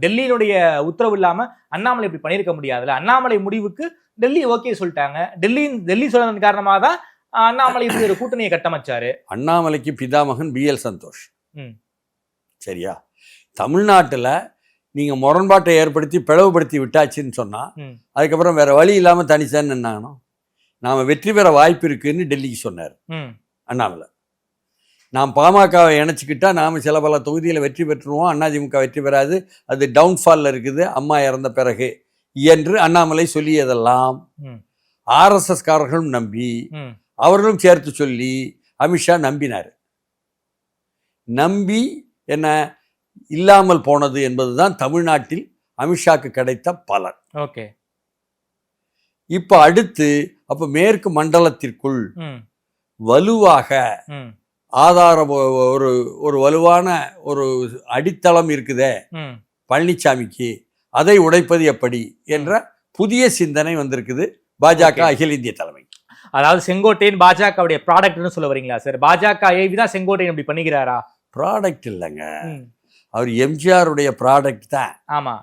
டெல்லியினுடைய உத்தரவு இல்லாம அண்ணாமலை இப்படி பண்ணியிருக்க முடியாதுல்ல. அண்ணாமலை முடிவுக்கு டெல்லி ஓகே சொல்லிட்டாங்க. டெல்லி சொன்னதன் காரணமாக தான் அண்ணாமலை இப்படி ஒரு கூட்டணியை கட்டமைச்சாரு. அண்ணாமலைக்கு பிதாமகன் BL சந்தோஷ். சரியா? தமிழ்நாட்டில் நீங்க முரண்பாட்டை ஏற்படுத்தி பிளவுபடுத்தி விட்டாச்சுன்னு சொன்னா அதுக்கப்புறம் வேற வழி இல்லாம தனிச்சான்னு நின்னாங்கன்னு நாம வெற்றி பெற வாய்ப்பு இருக்குன்னு டெல்லிக்கு சொன்னார் அண்ணாமலை. நாம் பாமகவை இணைச்சிக்கிட்டா நாம் சில பல தொகுதியில் வெற்றி பெற்றுருவோம், அதிமுக வெற்றி பெறாது, அது டவுன்ஃபாலில் இருக்குது அம்மா இறந்த பிறகு என்று அண்ணாமலை சொல்லியதெல்லாம் RSS காரர்களும் நம்பி அவர்களும் சேர்த்து சொல்லி அமித்ஷா நம்பினார். நம்பி என்ன இல்லாமல் போனது என்பதுதான் தமிழ்நாட்டில் அமித்ஷாக்கு கிடைத்த பலன். ஓகே. இப்ப அடுத்து அப்ப மேற்கு மண்டலத்திற்குள் வலுவாக ஆதாரம் ஒரு வலுவான ஒரு அடித்தளம் இருக்குதே பழனிசாமிக்கு, அதை உடைப்பது எப்படி என்ற புதிய சிந்தனை வந்திருக்குது பாஜக அகில இந்திய தலைமை. அதாவது செங்கோட்டையன் பாஜகவுடைய ப்ராடக்ட்னு சொல்ல வரீங்களா சார்? பாஜக தான் செங்கோட்டையன் இப்படி பண்ணிக்கிறாரா? ப்ராடக்ட் இல்லைங்க, அவர் எம்ஜிஆருடைய ப்ராடக்ட் தான். ஆமா.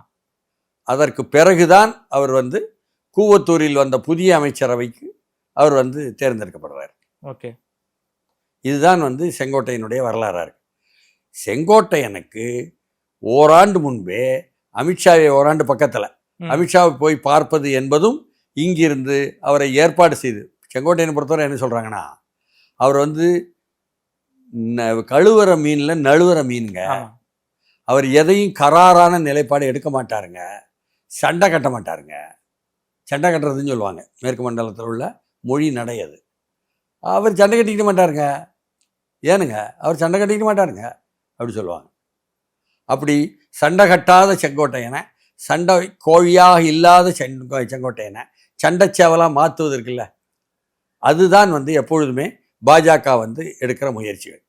அதற்கு பிறகுதான் அவர் கூவத்தூரில் வந்த புதிய அமைச்சரவைக்கு அவர் தேர்ந்தெடுக்கப்படுறார். ஓகே. இதுதான் செங்கோட்டையனுடைய வரலாறாக இருக்கு. செங்கோட்டையனுக்கு ஓராண்டு முன்பே அமித்ஷாவை ஓராண்டு பக்கத்தில் அமித்ஷாவை போய் பார்ப்பது என்பதும் இங்கிருந்து அவரை ஏற்பாடு செய்து, செங்கோட்டையனை பொறுத்தவரை என்ன சொல்கிறாங்கன்னா, அவர் கழுவுற மீனில் நழுவுற மீனுங்க. அவர் எதையும் கராரான நிலைப்பாடு எடுக்க மாட்டாருங்க, சண்டை கட்ட மாட்டாருங்க. சண்டை கட்டுறதுன்னு சொல்லுவாங்க மேற்கு மண்டலத்தில் உள்ள மொழி நடையது. அவர் சண்டை கட்டிக்கிட மாட்டாருங்க. ஏனுங்க அவர் சண்டை கட்டிக்கிட மாட்டாருங்க அப்படி சொல்லுவாங்க. அப்படி சண்டை கட்டாத செங்கோட்டையனை, சண்டை கோழியாக இல்லாத செங்கோட்டையனை சண்டை சேவலாக மாற்றுவது இருக்குல்ல, அதுதான் எப்பொழுதுமே பாஜக எடுக்கிற முயற்சிகள்.